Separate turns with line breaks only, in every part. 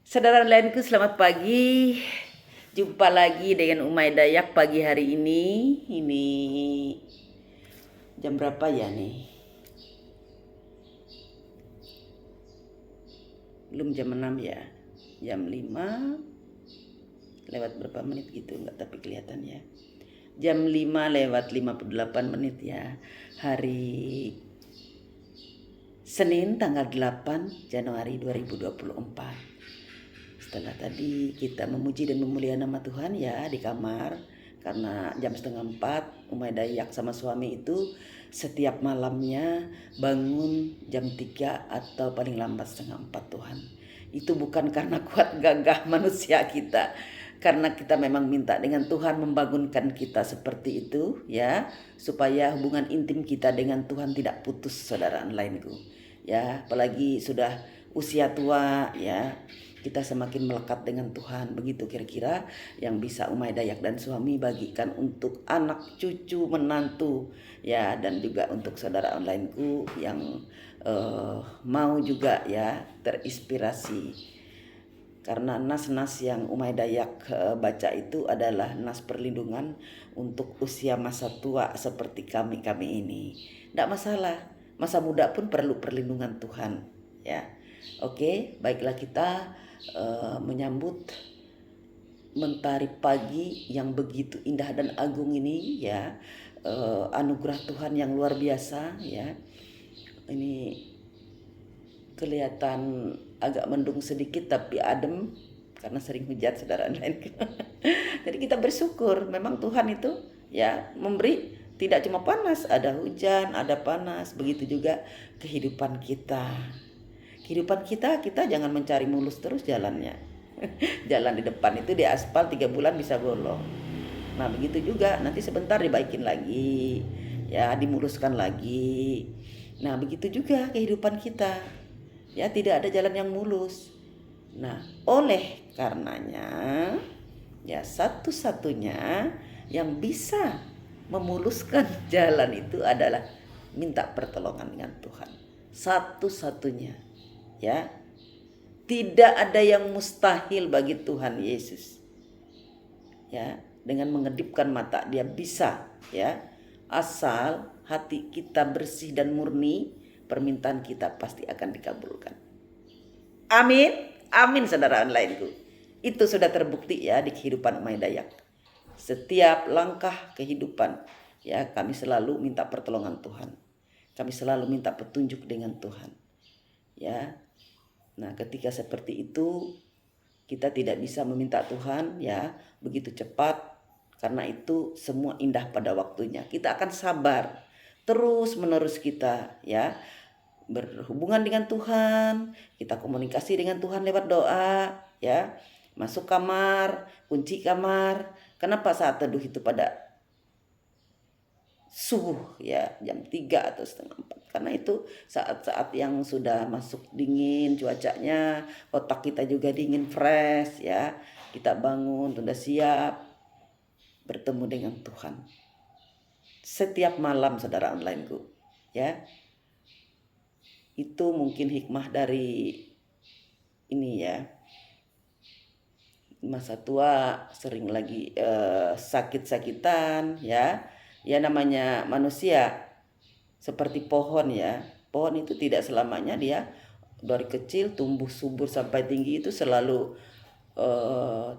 Saudara lainku, selamat pagi. Jumpa lagi dengan Umay Dayak pagi hari ini. Ini jam berapa ya nih? Belum jam 6 ya. Jam 5 lewat berapa menit gitu, enggak tapi kelihatan ya. Jam 5 lewat 58 menit ya. Hari Senin tanggal 8 Januari 2024. Setelah tadi kita memuji dan memuliakan nama Tuhan ya di kamar, karena jam 3:30 Umay Dayak sama suami itu setiap malamnya bangun jam 3 atau paling lambat 3:30 Tuhan. Itu bukan karena kuat gagah manusia kita, karena kita memang minta dengan Tuhan membangunkan kita seperti itu ya, supaya hubungan intim kita dengan Tuhan tidak putus, saudara lainku ya. Apalagi sudah usia tua ya, kita semakin melekat dengan Tuhan. Begitu kira-kira yang bisa Umay Dayak dan suami bagikan untuk anak, cucu, menantu ya, dan juga untuk saudara onlineku yang mau juga ya terinspirasi. Karena nas-nas yang Umay Dayak baca itu adalah nas perlindungan untuk usia masa tua seperti kami ini. Tidak masalah, masa muda pun perlu perlindungan Tuhan ya. Oke, baiklah kita menyambut mentari pagi yang begitu indah dan agung ini ya, anugerah Tuhan yang luar biasa ya. Ini kelihatan agak mendung sedikit tapi adem karena sering hujan, saudara lain. Jadi kita bersyukur, memang Tuhan itu ya memberi tidak cuma panas, ada hujan, ada panas, begitu juga kehidupan kita. Kehidupan kita jangan mencari mulus terus jalannya. Jalan di depan itu di aspal 3 bulan bisa bolong. Nah begitu juga nanti sebentar dibaikin lagi ya, dimuluskan lagi. Nah begitu juga kehidupan kita ya, tidak ada jalan yang mulus. Nah oleh karenanya ya, satu-satunya yang bisa memuluskan jalan itu adalah minta pertolongan dengan Tuhan. Satu-satunya ya, tidak ada yang mustahil bagi Tuhan Yesus ya. Dengan mengedipkan mata dia bisa ya, asal hati kita bersih dan murni, permintaan kita pasti akan dikabulkan. Amin, amin saudara onlineku. Itu sudah terbukti ya di kehidupan Umay Dayak. Setiap langkah kehidupan ya, kami selalu minta pertolongan Tuhan. Kami selalu minta petunjuk dengan Tuhan ya. Nah ketika seperti itu kita tidak bisa meminta Tuhan ya begitu cepat, karena itu semua indah pada waktunya. Kita akan sabar terus menerus kita ya, berhubungan dengan Tuhan, kita komunikasi dengan Tuhan lewat doa ya. Masuk kamar, kunci kamar. Kenapa saat teduh itu pada subuh ya, jam 3 atau 3:30? Karena itu saat-saat yang sudah masuk dingin cuacanya, otak kita juga dingin, fresh ya. Kita bangun sudah siap bertemu dengan Tuhan setiap malam, saudara onlineku ya. Itu mungkin hikmah dari ini ya, masa tua sering lagi sakit-sakitan ya. Ya namanya manusia seperti pohon ya. Pohon itu tidak selamanya dia dari kecil tumbuh subur sampai tinggi itu selalu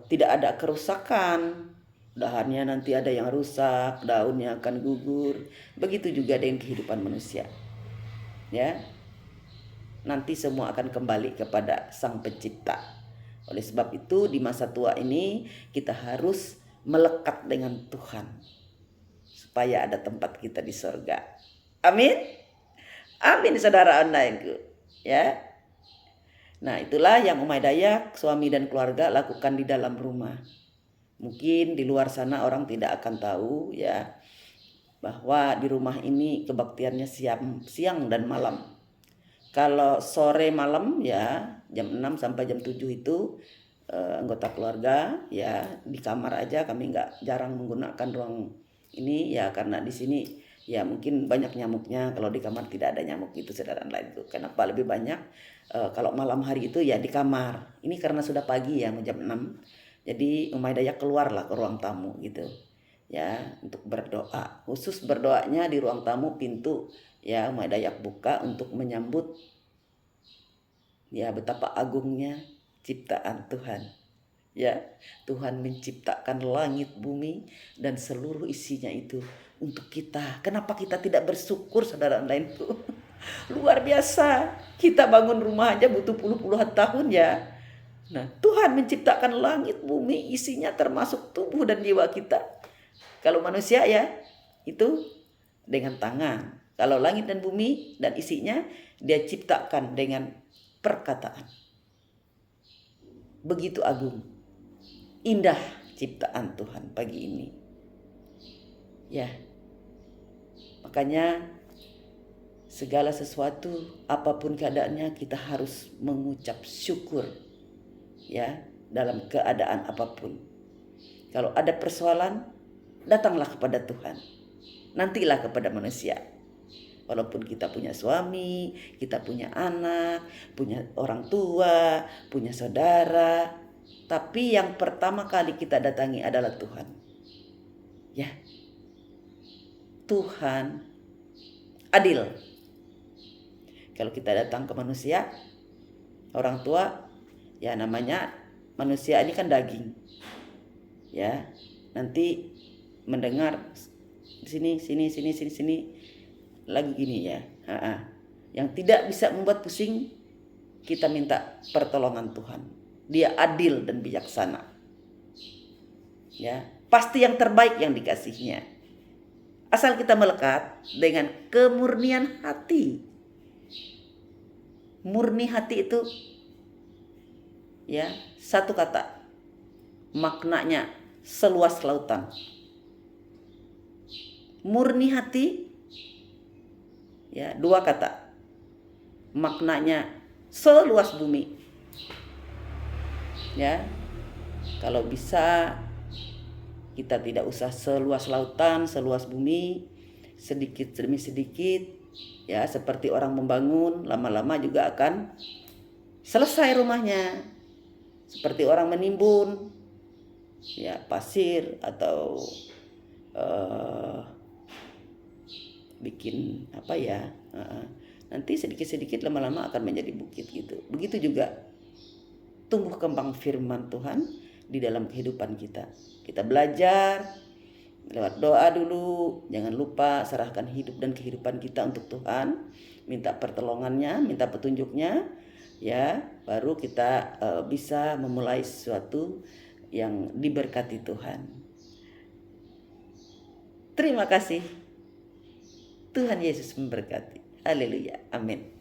tidak ada kerusakan. Dahannya nanti ada yang rusak, daunnya akan gugur. Begitu juga dengan kehidupan manusia ya. Nanti semua akan kembali kepada Sang Pencipta. Oleh sebab itu di masa tua ini kita harus melekat dengan Tuhan supaya ada tempat kita di surga. Amin. Amin saudara onlineku ya. Nah itulah yang Umay Dayak, suami dan keluarga lakukan di dalam rumah. Mungkin di luar sana orang tidak akan tahu ya, bahwa di rumah ini kebaktiannya siang dan malam. Kalau sore malam ya, jam 6 sampai jam 7 itu anggota keluarga ya di kamar aja, kami jarang menggunakan ruang ini ya, karena di sini ya mungkin banyak nyamuknya. Kalau di kamar tidak ada nyamuk itu, saudara lain tuh. Kenapa lebih banyak Kalau malam hari itu ya di kamar. Ini karena sudah pagi ya, mau jam 6. Jadi Umay Dayak keluarlah ke ruang tamu gitu. Ya, untuk berdoa. Khusus berdoanya di ruang tamu, pintu ya Umay Dayak buka untuk menyambut ya betapa agungnya ciptaan Tuhan. Ya, Tuhan menciptakan langit, bumi, dan seluruh isinya itu untuk kita. Kenapa kita tidak bersyukur, saudara lainku? Luar biasa. Kita bangun rumah aja butuh puluhan tahun ya. Nah, Tuhan menciptakan langit, bumi, isinya termasuk tubuh dan jiwa kita. Kalau manusia ya, itu dengan tangan. Kalau langit dan bumi dan isinya, dia ciptakan dengan perkataan. Begitu agung, indah ciptaan Tuhan pagi ini. Ya, makanya segala sesuatu, apapun keadaannya, kita harus mengucap syukur. Ya, dalam keadaan apapun. Kalau ada persoalan, datanglah kepada Tuhan. Nantilah kepada manusia. Walaupun kita punya suami, kita punya anak, punya orang tua, punya saudara, tapi yang pertama kali kita datangi adalah Tuhan. Ya. Tuhan adil. Kalau kita datang ke manusia, orang tua, ya namanya manusia ini kan daging. Ya, nanti mendengar sini lagi gini ya. Yang tidak bisa membuat pusing, kita minta pertolongan Tuhan. Dia adil dan bijaksana. Ya, pasti yang terbaik yang dikasihnya. Asal kita melekat dengan kemurnian hati. Murni hati itu ya, satu kata. Maknanya seluas lautan. Murni hati ya, dua kata. Maknanya seluas bumi. Ya. Kalau bisa kita tidak usah seluas lautan, seluas bumi, sedikit demi sedikit ya, seperti orang membangun, lama-lama juga akan selesai rumahnya. Seperti orang menimbun ya pasir atau bikin apa ya, nanti sedikit-sedikit lama-lama akan menjadi bukit gitu. Begitu juga tumbuh kembang firman Tuhan di dalam kehidupan kita. Kita belajar lewat doa dulu, jangan lupa serahkan hidup dan kehidupan kita untuk Tuhan, minta pertolongannya, minta petunjuknya, ya, baru kita bisa memulai sesuatu yang diberkati Tuhan. Terima kasih. Tuhan Yesus memberkati. Haleluya. Amin.